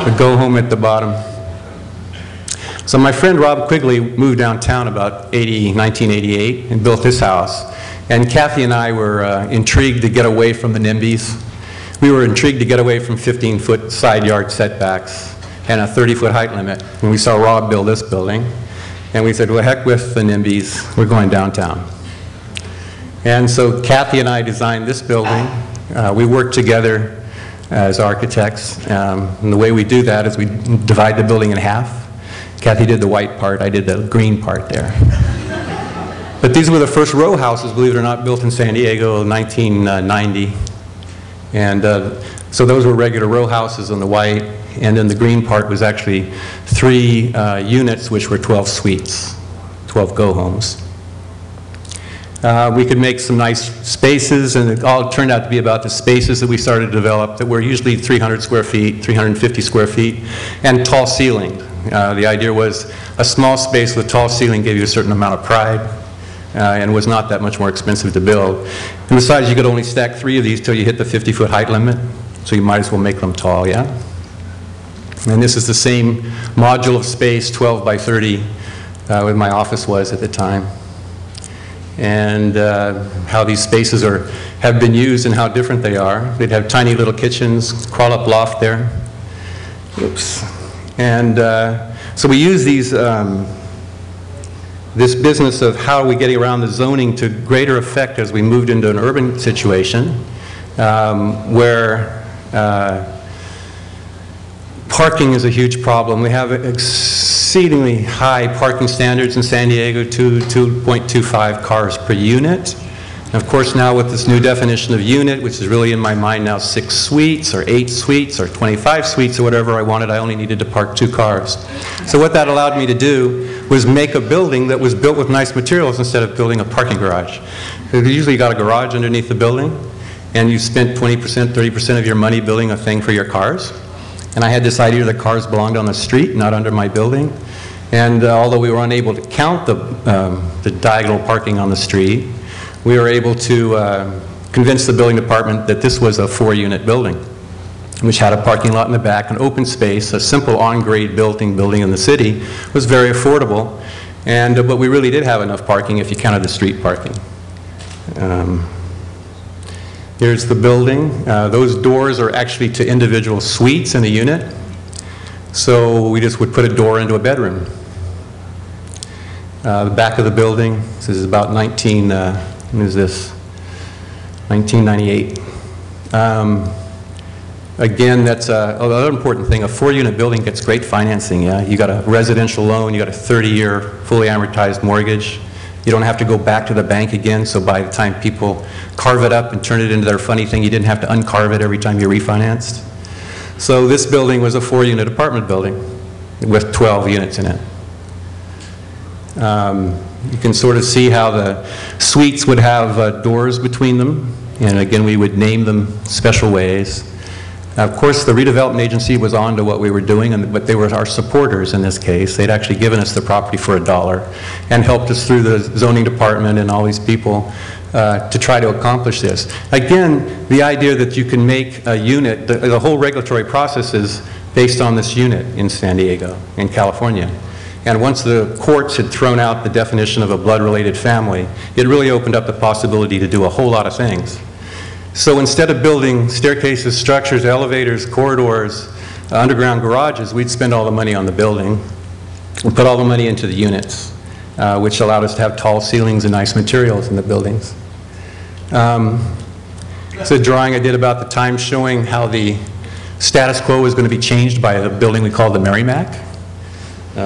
the go home at the bottom. So my friend Rob Quigley moved downtown about 1988 and built this house. And Kathy and I were intrigued to get away from the NIMBYs. We were intrigued to get away from 15-foot side yard setbacks and a 30-foot height limit when we saw Rob build this building. And we said, well, heck with the NIMBYs, we're going downtown. And so Kathy and I designed this building. We worked together as architects. And the way we do that is we divide the building in half. Kathy did the white part, I did the green part there. But these were the first row houses, believe it or not, built in San Diego in 1990. And so those were regular row houses on the white, and then the green part was actually 3 units, which were 12 suites, 12 go-homes. We could make some nice spaces, and it all turned out to be about the spaces that we started to develop that were usually 300 square feet, 350 square feet, and tall ceilinged. The idea was a small space with tall ceiling gave you a certain amount of pride, and was not that much more expensive to build. And besides, you could only stack 3 of these till you hit the 50-foot height limit, so you might as well make them tall, yeah? And this is the same module of space, 12 by 30, where my office was at the time. And how these spaces have been used and how different they are. They'd have tiny little kitchens, crawl-up loft there. Oops. And so we use these, this business of how are we getting around the zoning to greater effect as we moved into an urban situation where parking is a huge problem. We have exceedingly high parking standards in San Diego, 2.25 cars per unit. And of course now with this new definition of unit, which is really in my mind now 6 suites or 8 suites or 25 suites or whatever I wanted, I only needed to park 2 cars. So what that allowed me to do was make a building that was built with nice materials instead of building a parking garage. Usually you got a garage underneath the building and you spent 20%, 30% of your money building a thing for your cars. And I had this idea that cars belonged on the street, not under my building. And although we were unable to count the diagonal parking on the street, we were able to convince the building department that this was a 4-unit building, which had a parking lot in the back, an open space, a simple on-grade building in the city, was very affordable. And but we really did have enough parking if you counted the street parking. Here's the building. Those doors are actually to individual suites in a unit. So we just would put a door into a bedroom. The back of the building, this is about 1998. Again, that's another important thing. A 4-unit building gets great financing. Yeah? You got a residential loan, you got a 30-year fully amortized mortgage. You don't have to go back to the bank again, so by the time people carve it up and turn it into their funny thing, you didn't have to uncarve it every time you refinanced. So this building was a 4-unit apartment building with 12 units in it. You can sort of see how the suites would have doors between them, and again we would name them special ways. Of course the redevelopment agency was on to what we were doing, but they were our supporters in this case. They'd actually given us the property for $1 and helped us through the zoning department and all these people to try to accomplish this. Again, the idea that you can make a unit, the whole regulatory process is based on this unit in San Diego, in California. And once the courts had thrown out the definition of a blood-related family, it really opened up the possibility to do a whole lot of things. So instead of building staircases, structures, elevators, corridors, underground garages, we'd spend all the money on the building and put all the money into the units, which allowed us to have tall ceilings and nice materials in the buildings. It's a drawing I did about the time showing how the status quo was going to be changed by a building we called the Merrimack.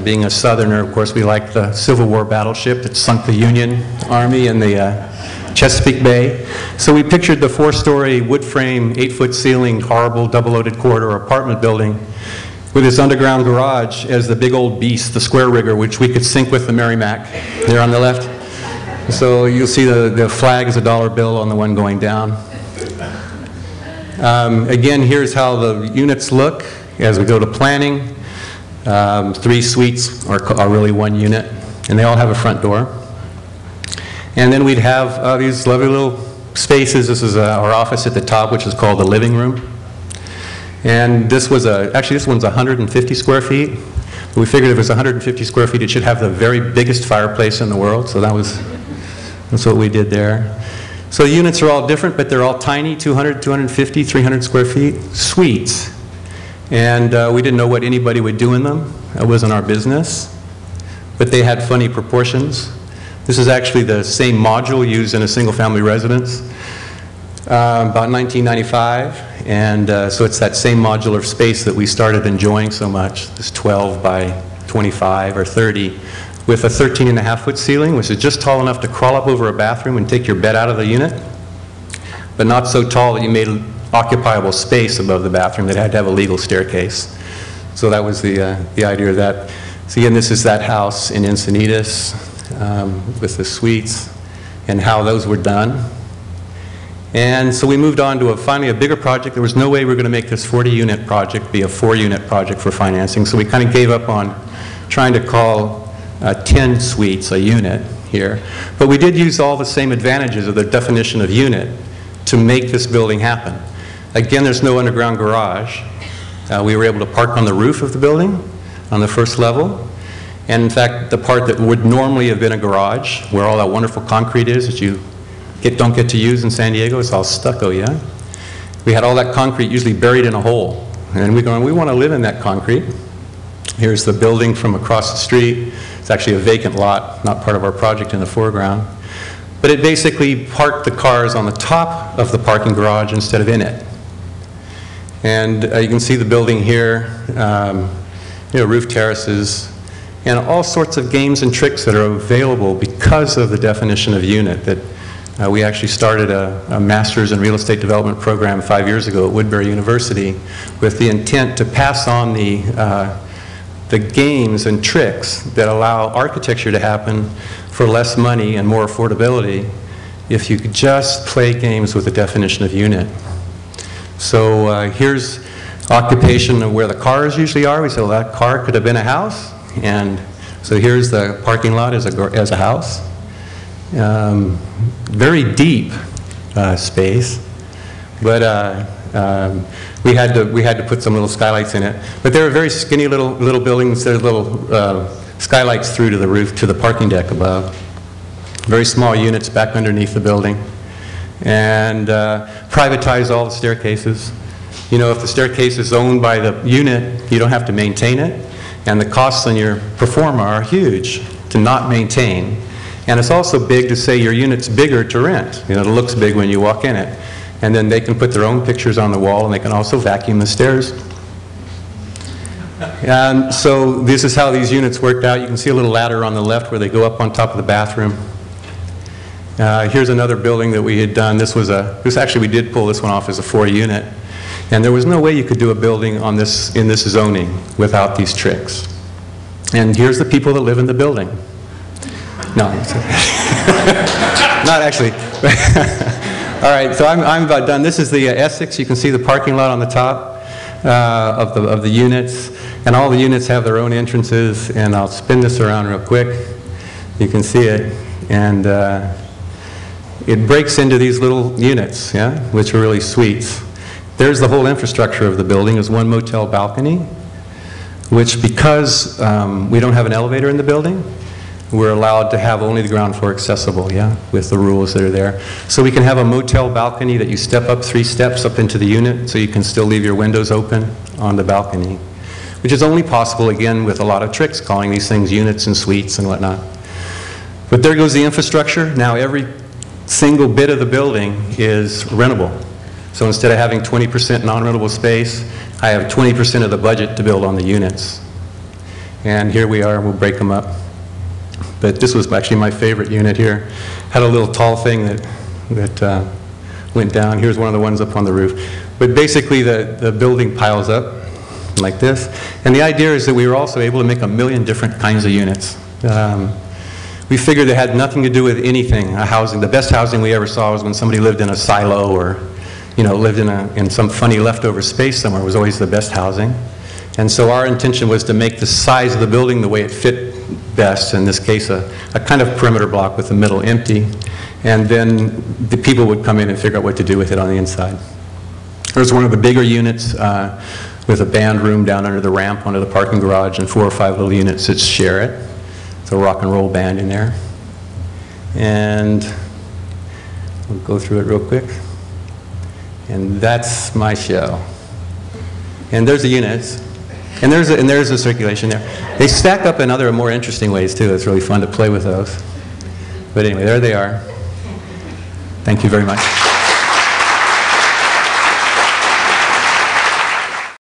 Being a Southerner, of course, we liked the Civil War battleship that sunk the Union Army in the Chesapeake Bay. So we pictured the 4-story wood frame, 8-foot ceiling, horrible double-loaded corridor apartment building with this underground garage as the big old beast, the square rigger, which we could sink with the Merrimack there on the left. So you'll see the flag is a dollar bill on the one going down. Again, here's how the units look as we go to planning. 3 suites are really 1 unit, and they all have a front door. And then we'd have these lovely little spaces. This is our office at the top, which is called the living room. And this was actually this one's 150 square feet. We figured if it was 150 square feet, it should have the very biggest fireplace in the world, so that's what we did there. So the units are all different, but they're all tiny, 200, 250, 300 square feet, suites. And we didn't know what anybody would do in them. That wasn't our business. But they had funny proportions. This is actually the same module used in a single-family residence, about 1995. And so it's that same modular space that we started enjoying so much, this 12 by 25 or 30, with a 13.5-foot ceiling, which is just tall enough to crawl up over a bathroom and take your bed out of the unit, but not so tall that you made occupiable space above the bathroom that had to have a legal staircase. So that was the idea of that. So again, this is that house in Encinitas with the suites and how those were done. And so we moved on to finally a bigger project. There was no way we were going to make this 40-unit project be a 4-unit project for financing, so we kind of gave up on trying to call 10 suites a unit here. But we did use all the same advantages of the definition of unit to make this building happen. Again, there's no underground garage. We were able to park on the roof of the building on the first level. And in fact, the part that would normally have been a garage, where all that wonderful concrete is that you don't get to use in San Diego, it's all stucco, yeah? We had all that concrete usually buried in a hole. And we want to live in that concrete. Here's the building from across the street. It's actually a vacant lot, not part of our project in the foreground. But it basically parked the cars on the top of the parking garage instead of in it. And you can see the building here, roof terraces, and all sorts of games and tricks that are available because of the definition of unit. That we actually started a master's in real estate development program 5 years ago at Woodbury University with the intent to pass on the games and tricks that allow architecture to happen for less money and more affordability if you could just play games with the definition of unit. So here's occupation of where the cars usually are. We said, well, that car could have been a house. And so here's the parking lot as a house. Very deep space, but we had to put some little skylights in it. But they were very skinny little buildings. There's little skylights through to the roof, to the parking deck above. Very small units back underneath the building. And privatize all the staircases. You know, if the staircase is owned by the unit, you don't have to maintain it. And the costs on your performer are huge to not maintain. And it's also big to say your unit's bigger to rent. You know, it looks big when you walk in it. And then they can put their own pictures on the wall, and they can also vacuum the stairs. And so this is how these units worked out. You can see a little ladder on the left where they go up on top of the bathroom. Here's another building that we had done. Actually, we did pull this one off as a 4-unit. And there was no way you could do a building in this zoning without these tricks. And here's the people that live in the building. No, not actually. All right, so I'm about done. This is the Essex. You can see the parking lot on the top of the units. And all the units have their own entrances. And I'll spin this around real quick. You can see it. And it breaks into these little units, yeah, which are really suites. There's the whole infrastructure of the building. There's one motel balcony, which because we don't have an elevator in the building, we're allowed to have only the ground floor accessible, yeah, with the rules that are there. So we can have a motel balcony that you step up 3 steps up into the unit so you can still leave your windows open on the balcony, which is only possible, again, with a lot of tricks, calling these things units and suites and whatnot. But there goes the infrastructure. Now every single bit of the building is rentable. So instead of having 20% non-rentable space, I have 20% of the budget to build on the units. And here we are, we'll break them up. But this was actually my favorite unit here. Had a little tall thing that went down. Here's one of the ones up on the roof. But basically the building piles up like this. And the idea is that we were also able to make 1 million different kinds of units. We figured it had nothing to do with anything, housing. The best housing we ever saw was when somebody lived in a silo or lived in some funny leftover space somewhere. It was always the best housing. And so our intention was to make the size of the building the way it fit best, in this case a kind of perimeter block with the middle empty, and then the people would come in and figure out what to do with it on the inside. There's one of the bigger units with a band room down under the ramp under the parking garage, and 4 or 5 little units that share it. It's a rock and roll band in there. And we'll go through it real quick. And that's my show. And there's the units. And there's a circulation there. They stack up in other more interesting ways too. It's really fun to play with those. But anyway, there they are. Thank you very much.